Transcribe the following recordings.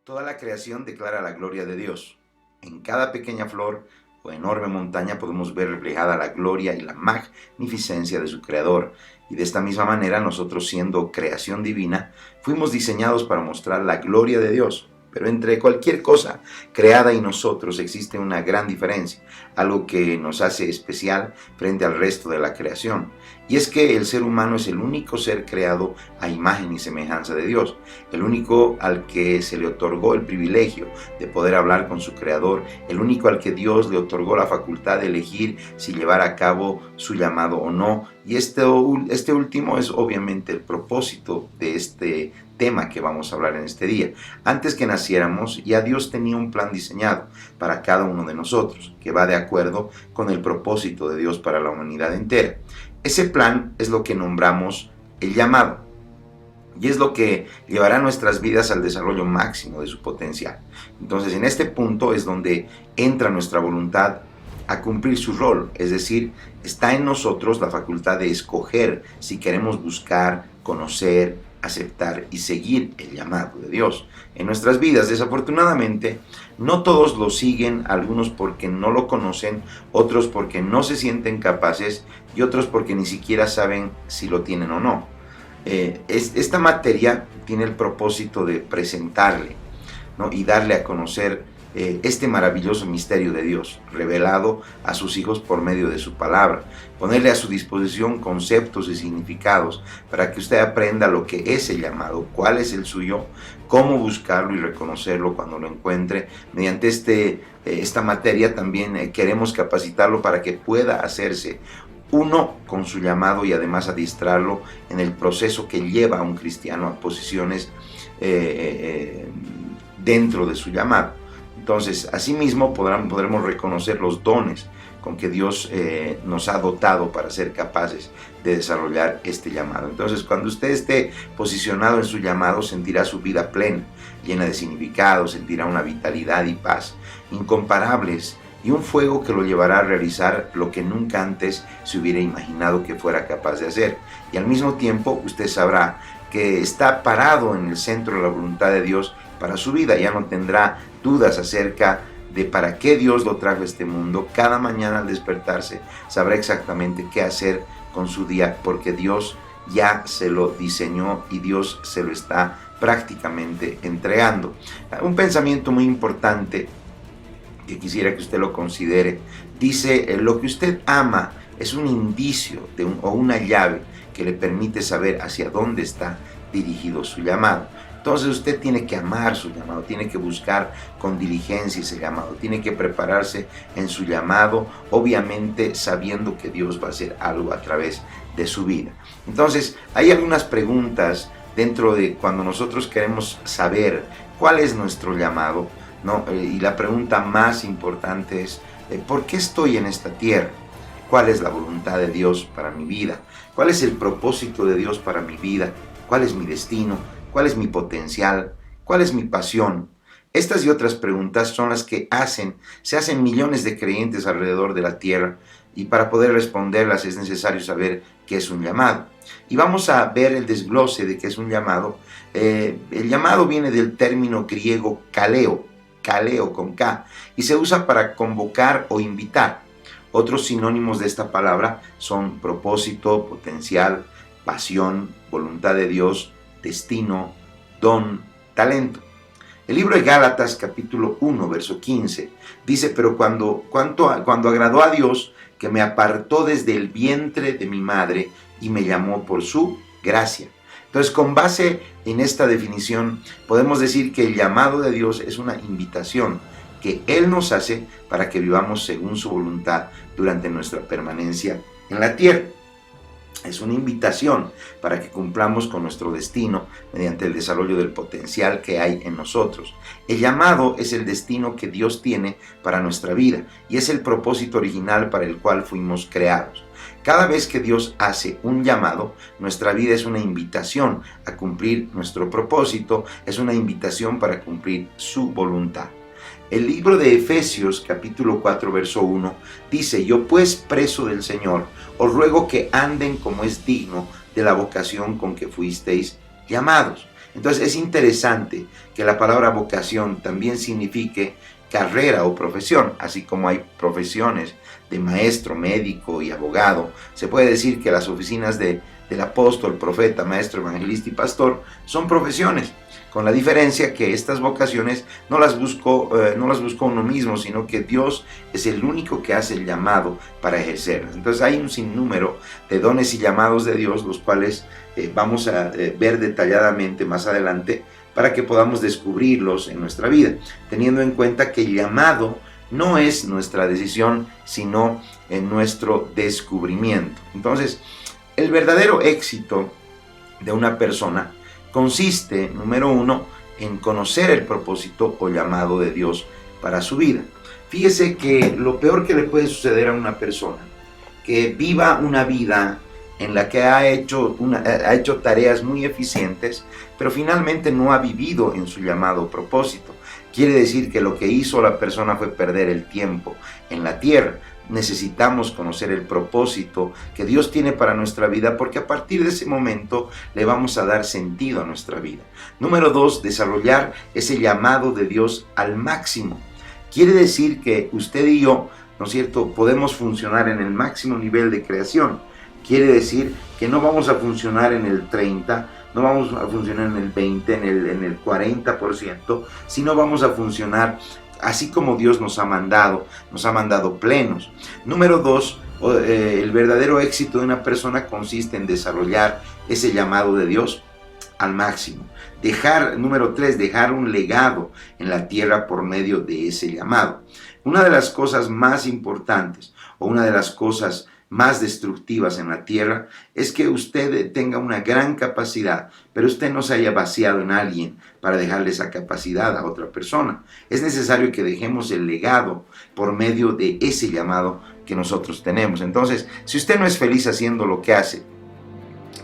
Toda la creación declara la gloria de Dios. En cada pequeña flor o enorme montaña podemos ver reflejada la gloria y la magnificencia de su Creador. Y de esta misma manera nosotros, siendo creación divina, fuimos diseñados para mostrar la gloria de Dios. Pero entre cualquier cosa creada y nosotros existe una gran diferencia, algo que nos hace especial frente al resto de la creación. Y es que el ser humano es el único ser creado a imagen y semejanza de Dios, el único al que se le otorgó el privilegio de poder hablar con su Creador, el único al que Dios le otorgó la facultad de elegir si llevar a cabo su llamado o no. Y este último es obviamente el propósito de este tema que vamos a hablar en este día. Antes que naciéramos, ya Dios tenía un plan diseñado para cada uno de nosotros, que va de acuerdo con el propósito de Dios para la humanidad entera. Ese plan es lo que nombramos el llamado, y es lo que llevará nuestras vidas al desarrollo máximo de su potencial. Entonces, en este punto es donde entra nuestra voluntad a cumplir su rol, es decir, está en nosotros la facultad de escoger si queremos buscar, conocer, aceptar y seguir el llamado de Dios en nuestras vidas. Desafortunadamente, no todos lo siguen, algunos porque no lo conocen, otros porque no se sienten capaces y otros porque ni siquiera saben si lo tienen o no. Esta materia tiene el propósito de presentarle, ¿no?, y darle a conocer este maravilloso misterio de Dios, revelado a sus hijos por medio de su palabra, ponerle a su disposición conceptos y significados para que usted aprenda lo que es el llamado, cuál es el suyo, cómo buscarlo y reconocerlo cuando lo encuentre. Mediante esta materia también queremos capacitarlo para que pueda hacerse uno con su llamado y además adiestrarlo en el proceso que lleva a un cristiano a posiciones dentro de su llamado. Entonces, asimismo podremos reconocer los dones con que Dios nos ha dotado para ser capaces de desarrollar este llamado. Entonces, cuando usted esté posicionado en su llamado, sentirá su vida plena, llena de significado, sentirá una vitalidad y paz incomparables y un fuego que lo llevará a realizar lo que nunca antes se hubiera imaginado que fuera capaz de hacer. Y al mismo tiempo, usted sabrá que está parado en el centro de la voluntad de Dios para su vida. Ya no tendrá dudas acerca de para qué Dios lo trajo a este mundo. Cada mañana al despertarse sabrá exactamente qué hacer con su día, porque Dios ya se lo diseñó y Dios se lo está prácticamente entregando. Un pensamiento muy importante que quisiera que usted lo considere, dice: lo que usted ama es un indicio o una llave que le permite saber hacia dónde está dirigido su llamado. Entonces usted tiene que amar su llamado, tiene que buscar con diligencia ese llamado, tiene que prepararse en su llamado, obviamente sabiendo que Dios va a hacer algo a través de su vida. Entonces, hay algunas preguntas dentro de cuando nosotros queremos saber cuál es nuestro llamado, ¿no? Y la pregunta más importante es: ¿por qué estoy en esta tierra? ¿Cuál es la voluntad de Dios para mi vida? ¿Cuál es el propósito de Dios para mi vida? ¿Cuál es mi destino? ¿Cuál es mi potencial? ¿Cuál es mi pasión? Estas y otras preguntas son las que se hacen millones de creyentes alrededor de la tierra, y para poder responderlas es necesario saber qué es un llamado. Y vamos a ver el desglose de qué es un llamado. El llamado viene del término griego kaleo con K, y se usa para convocar o invitar. Otros sinónimos de esta palabra son propósito, potencial, pasión, voluntad de Dios, destino, don, talento. El libro de Gálatas, capítulo 1, verso 15, dice: pero cuando agradó a Dios, que me apartó desde el vientre de mi madre y me llamó por su gracia. Entonces, con base en esta definición, podemos decir que el llamado de Dios es una invitación que Él nos hace para que vivamos según su voluntad durante nuestra permanencia en la tierra. Es una invitación para que cumplamos con nuestro destino mediante el desarrollo del potencial que hay en nosotros. El llamado es el destino que Dios tiene para nuestra vida y es el propósito original para el cual fuimos creados. Cada vez que Dios hace un llamado, nuestra vida es una invitación a cumplir nuestro propósito, es una invitación para cumplir su voluntad. El libro de Efesios, capítulo 4, verso 1, dice: yo pues, preso del Señor, os ruego que anden como es digno de la vocación con que fuisteis llamados. Entonces es interesante que la palabra vocación también signifique carrera o profesión, así como hay profesiones de maestro, médico y abogado. Se puede decir que las oficinas del apóstol, profeta, maestro, evangelista y pastor son profesiones, con la diferencia que estas vocaciones no las buscó uno mismo, sino que Dios es el único que hace el llamado para ejercerlas. Entonces hay un sinnúmero de dones y llamados de Dios, los cuales vamos a ver detalladamente más adelante, para que podamos descubrirlos en nuestra vida, teniendo en cuenta que el llamado no es nuestra decisión, sino en nuestro descubrimiento. Entonces, el verdadero éxito de una persona consiste, número uno, en conocer el propósito o llamado de Dios para su vida. Fíjese que lo peor que le puede suceder a una persona que viva una vida en la que ha hecho tareas muy eficientes, pero finalmente no ha vivido en su llamado o propósito. Quiere decir que lo que hizo la persona fue perder el tiempo en la tierra. Necesitamos conocer el propósito que Dios tiene para nuestra vida, porque a partir de ese momento le vamos a dar sentido a nuestra vida. Número 2, desarrollar ese llamado de Dios al máximo. Quiere decir que usted y yo, ¿no es cierto?, podemos funcionar en el máximo nivel de creación. Quiere decir que no vamos a funcionar en el 30%, no vamos a funcionar en el 20%, en el 40%, sino vamos a funcionar así como Dios nos ha mandado plenos. Número 2, el verdadero éxito de una persona consiste en desarrollar ese llamado de Dios al máximo. Número 3, dejar un legado en la tierra por medio de ese llamado. Una de las cosas más importantes o una de las cosas más destructivas en la tierra es que usted tenga una gran capacidad, pero usted no se haya vaciado en alguien para dejarle esa capacidad a otra persona. Es necesario que dejemos el legado por medio de ese llamado que nosotros tenemos. Entonces, si usted no es feliz haciendo lo que hace,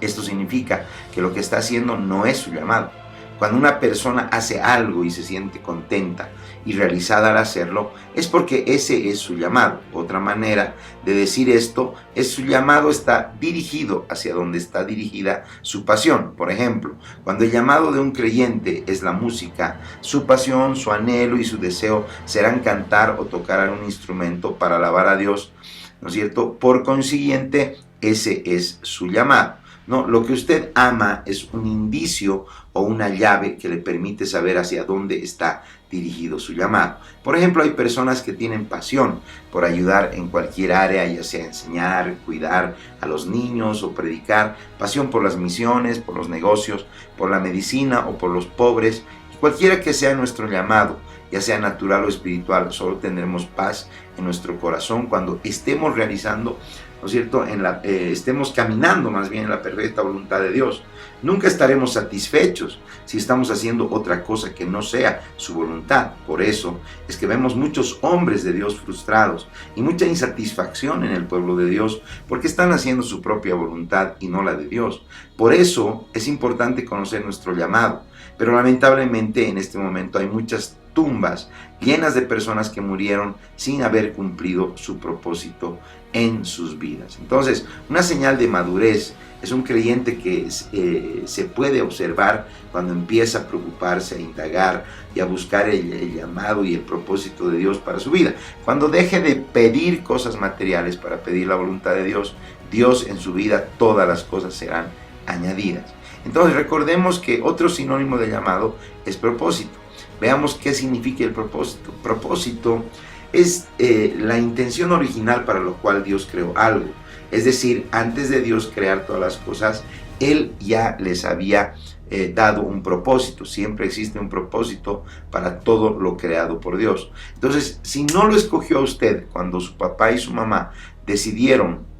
esto significa que lo que está haciendo no es su llamado. Cuando una persona hace algo y se siente contenta y realizada al hacerlo, es porque ese es su llamado. Otra manera de decir esto es: su llamado está dirigido hacia donde está dirigida su pasión. Por ejemplo, cuando el llamado de un creyente es la música, su pasión, su anhelo y su deseo serán cantar o tocar algún instrumento para alabar a Dios, ¿no es cierto? Por consiguiente, ese es su llamado. No, lo que usted ama es un indicio o una llave que le permite saber hacia dónde está dirigido su llamado. Por ejemplo, hay personas que tienen pasión por ayudar en cualquier área, ya sea enseñar, cuidar a los niños o predicar, pasión por las misiones, por los negocios, por la medicina o por los pobres. Cualquiera que sea nuestro llamado, ya sea natural o espiritual, solo tendremos paz en nuestro corazón cuando estemos realizando, ¿no es cierto?, estemos caminando más bien en la perfecta voluntad de Dios. Nunca estaremos satisfechos si estamos haciendo otra cosa que no sea su voluntad. Por eso es que vemos muchos hombres de Dios frustrados y mucha insatisfacción en el pueblo de Dios, porque están haciendo su propia voluntad y no la de Dios. Por eso es importante conocer nuestro llamado, pero lamentablemente en este momento hay muchas tumbas llenas de personas que murieron sin haber cumplido su propósito en sus vidas. Entonces, una señal de madurez es un creyente que se puede observar cuando empieza a preocuparse, a indagar y a buscar el llamado y el propósito de Dios para su vida. Cuando deje de pedir cosas materiales para pedir la voluntad de Dios, Dios en su vida, todas las cosas serán añadidas. Entonces, recordemos que otro sinónimo de llamado es propósito. Veamos qué significa el propósito. Propósito es la intención original para lo cual Dios creó algo. Es decir, antes de Dios crear todas las cosas, Él ya les había dado un propósito. Siempre existe un propósito para todo lo creado por Dios. Entonces, si no lo escogió a usted cuando su papá y su mamá decidieron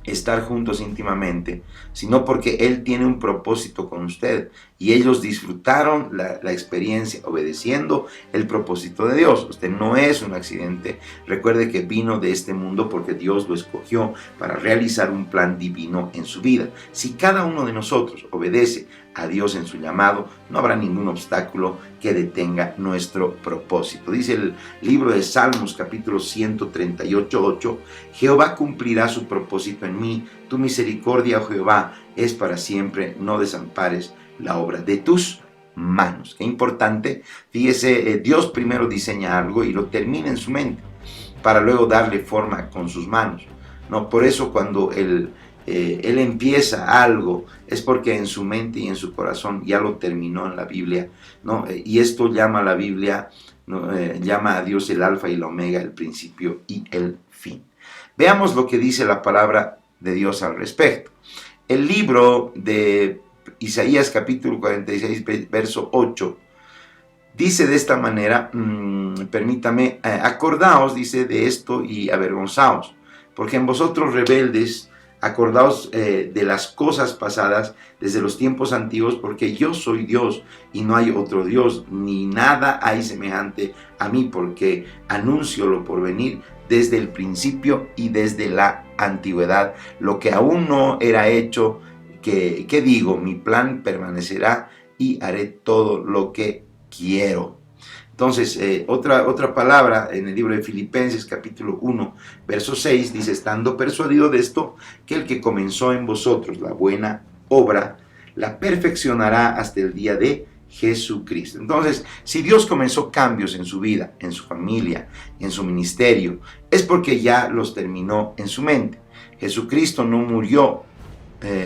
estar juntos íntimamente, sino porque Él tiene un propósito con usted y ellos disfrutaron la experiencia obedeciendo el propósito de Dios. Usted no es un accidente. Recuerde que vino de este mundo porque Dios lo escogió para realizar un plan divino en su vida. Si cada uno de nosotros obedece a Dios en su llamado, no habrá ningún obstáculo que detenga nuestro propósito. Dice el libro de Salmos, capítulo 138:8, Jehová cumplirá su propósito en mí, tu misericordia, oh Jehová, es para siempre, no desampares la obra de tus manos. Qué importante. Fíjese, Dios primero diseña algo y lo termina en su mente para luego darle forma con sus manos, ¿no? Por eso cuando él empieza algo es porque en su mente y en su corazón ya lo terminó en la Biblia, ¿no? Y esto llama a la Biblia, ¿no? Llama a Dios el alfa y el omega, el principio y el fin. Veamos lo que dice la palabra de Dios al respecto. El libro de Isaías capítulo 46, verso 8, dice de esta manera, permítame, acordaos, dice, de esto y avergonzaos, porque en vosotros rebeldes, acordaos de las cosas pasadas desde los tiempos antiguos, porque yo soy Dios y no hay otro Dios, ni nada hay semejante a mí, porque anuncio lo por venir desde el principio y desde la antigüedad, lo que aún no era hecho, que digo, mi plan permanecerá y haré todo lo que quiero. Entonces, otra palabra en el libro de Filipenses capítulo 1, verso 6, dice, estando persuadido de esto, que el que comenzó en vosotros la buena obra, la perfeccionará hasta el día de Jesucristo. Entonces, si Dios comenzó cambios en su vida, en su familia, en su ministerio, es porque ya los terminó en su mente. Jesucristo no murió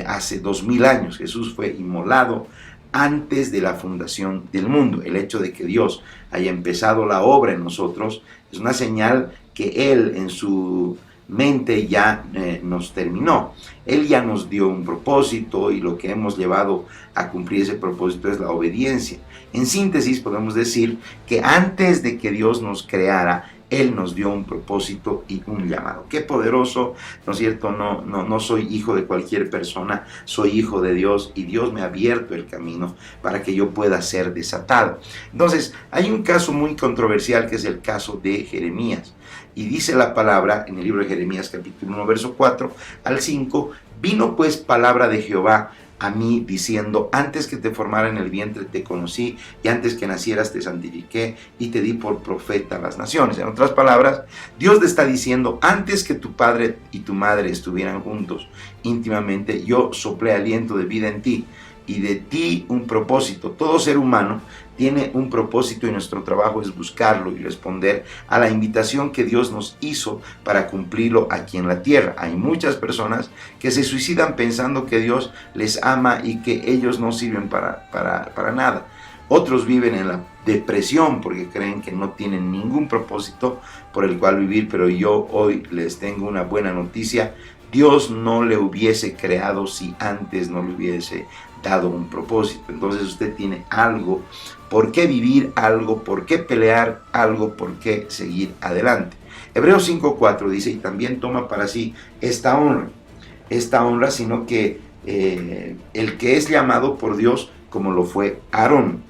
hace 2000 años, Jesús fue inmolado antes de la fundación del mundo. El hecho de que Dios haya empezado la obra en nosotros es una señal que Él en su mente ya nos terminó. Él ya nos dio un propósito y lo que hemos llevado a cumplir ese propósito es la obediencia. En síntesis podemos decir que antes de que Dios nos creara, Él nos dio un propósito y un llamado. Qué poderoso, ¿no es cierto? No soy hijo de cualquier persona, soy hijo de Dios y Dios me ha abierto el camino para que yo pueda ser desatado. Entonces, hay un caso muy controversial que es el caso de Jeremías. Y dice la palabra en el libro de Jeremías capítulo 1, verso 4 al 5, vino pues palabra de Jehová a mí diciendo, antes que te formara en el vientre te conocí y antes que nacieras te santifiqué y te di por profeta a las naciones. En otras palabras, Dios le está diciendo, antes que tu padre y tu madre estuvieran juntos íntimamente, yo soplé aliento de vida en ti y de ti un propósito. Todo ser humano tiene un propósito y nuestro trabajo es buscarlo y responder a la invitación que Dios nos hizo para cumplirlo aquí en la tierra. Hay muchas personas que se suicidan pensando que Dios les ama y que ellos no sirven para nada. Otros viven en la depresión porque creen que no tienen ningún propósito por el cual vivir, pero yo hoy les tengo una buena noticia. Dios no le hubiese creado si antes no le hubiese dado un propósito. Entonces usted tiene algo por qué vivir, algo por qué pelear, algo por qué seguir adelante. Hebreos 5:4 dice, y también toma para sí esta honra, sino que el que es llamado por Dios como lo fue Aarón.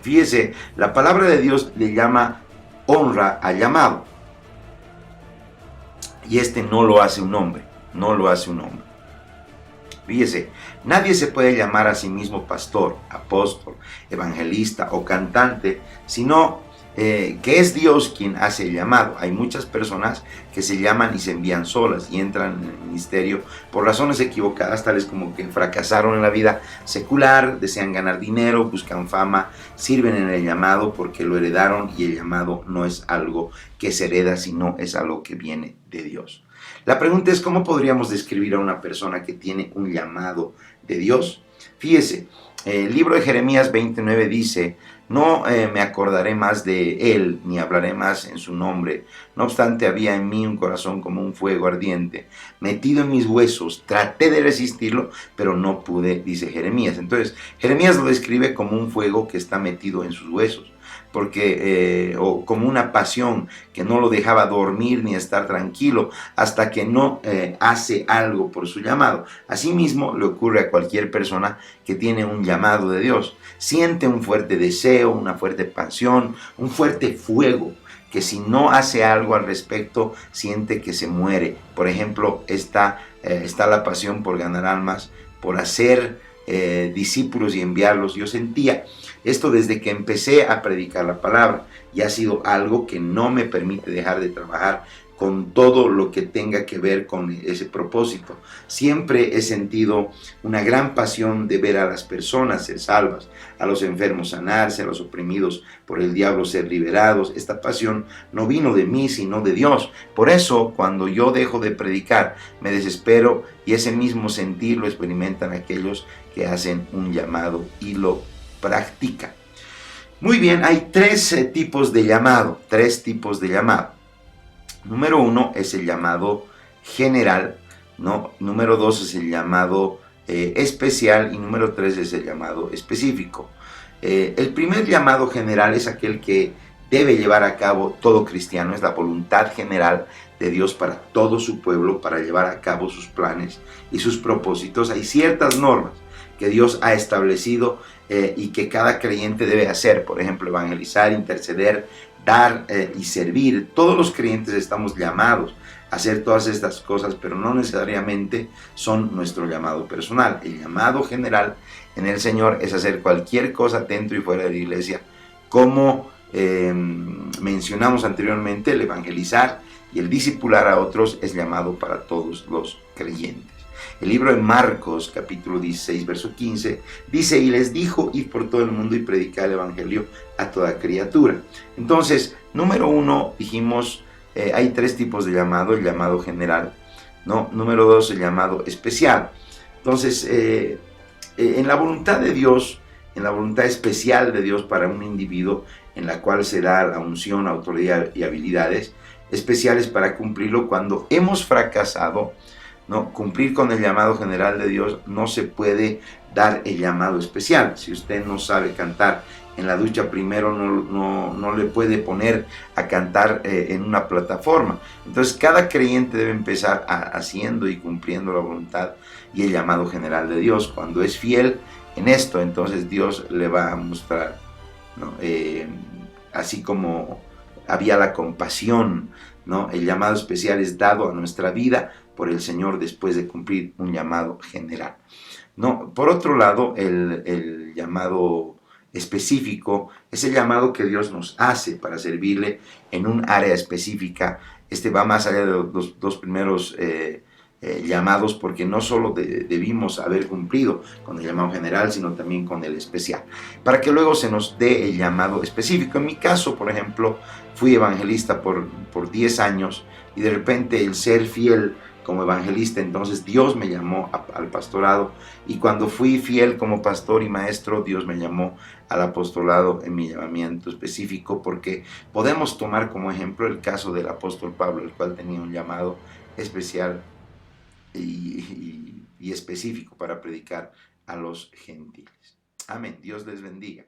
Fíjese, la palabra de Dios le llama honra al llamado. Y no lo hace un hombre, no lo hace un hombre. Fíjese, nadie se puede llamar a sí mismo pastor, apóstol, evangelista o cantante, sino que es Dios quien hace el llamado. Hay muchas personas que se llaman y se envían solas y entran en el ministerio por razones equivocadas, tales como que fracasaron en la vida secular, desean ganar dinero, buscan fama, sirven en el llamado porque lo heredaron y el llamado no es algo que se hereda, sino es algo que viene de Dios. La pregunta es, ¿cómo podríamos describir a una persona que tiene un llamado de Dios? Fíjese, el libro de Jeremías 29 dice, no me acordaré más de él, ni hablaré más en su nombre. No obstante, había en mí un corazón como un fuego ardiente, metido en mis huesos. Traté de resistirlo, pero no pude, dice Jeremías. Entonces, Jeremías lo describe como un fuego que está metido en sus huesos, o como una pasión que no lo dejaba dormir ni estar tranquilo hasta que no hace algo por su llamado. Asimismo le ocurre a cualquier persona que tiene un llamado de Dios. Siente un fuerte deseo, una fuerte pasión, un fuerte fuego, que si no hace algo al respecto, siente que se muere. Por ejemplo, está la pasión por ganar almas, por hacer discípulos y enviarlos. Yo sentía esto desde que empecé a predicar la palabra y ha sido algo que no me permite dejar de trabajar con todo lo que tenga que ver con ese propósito. Siempre he sentido una gran pasión de ver a las personas ser salvas, a los enfermos sanarse, a los oprimidos por el diablo ser liberados. Esta pasión no vino de mí, sino de Dios. Por eso, cuando yo dejo de predicar, me desespero, y ese mismo sentir lo experimentan aquellos que hacen un llamado y lo practican. Muy bien, hay tres tipos de llamado, Número 1 es el llamado general, ¿no? Número 2 es el llamado especial, y número 3 es el llamado específico. El primer llamado general es aquel que debe llevar a cabo todo cristiano, es la voluntad general de Dios para todo su pueblo, para llevar a cabo sus planes y sus propósitos. Hay ciertas normas que Dios ha establecido y que cada creyente debe hacer, por ejemplo, evangelizar, interceder, dar y servir. Todos los creyentes estamos llamados a hacer todas estas cosas, pero no necesariamente son nuestro llamado personal. El llamado general en el Señor es hacer cualquier cosa dentro y fuera de la iglesia, como mencionamos anteriormente. El evangelizar y el discipular a otros es llamado para todos los creyentes. El libro de Marcos, capítulo 16, verso 15, dice: y les dijo, id por todo el mundo y predicad el evangelio a toda criatura. Entonces, número 1, dijimos, hay tres tipos de llamado: el llamado general, ¿no? Número 2, el llamado especial. Entonces, en la voluntad de Dios, en la voluntad especial de Dios para un individuo, en la cual se da la unción, autoridad y habilidades especiales para cumplirlo, cuando hemos fracasado, ¿no? Cumplir con el llamado general de Dios, no se puede dar el llamado especial. Si usted no sabe cantar en la ducha, primero no le puede poner a cantar en una plataforma. Entonces cada creyente debe empezar haciendo y cumpliendo la voluntad y el llamado general de Dios. Cuando es fiel en esto, entonces Dios le va a mostrar, ¿no? Así como había la compasión, ¿no? El llamado especial es dado a nuestra vida por el Señor después de cumplir un llamado general, ¿no? Por otro lado, el llamado específico es el llamado que Dios nos hace para servirle en un área específica. Este va más allá de los dos primeros llamados, porque no solo debimos haber cumplido con el llamado general, sino también con el especial, para que luego se nos dé el llamado específico. En mi caso, por ejemplo, fui evangelista por 10 años, y de repente el ser fiel como evangelista, entonces Dios me llamó al pastorado, y cuando fui fiel como pastor y maestro, Dios me llamó al apostolado en mi llamamiento específico, porque podemos tomar como ejemplo el caso del apóstol Pablo, el cual tenía un llamado especial y específico para predicar a los gentiles. Amén. Dios les bendiga.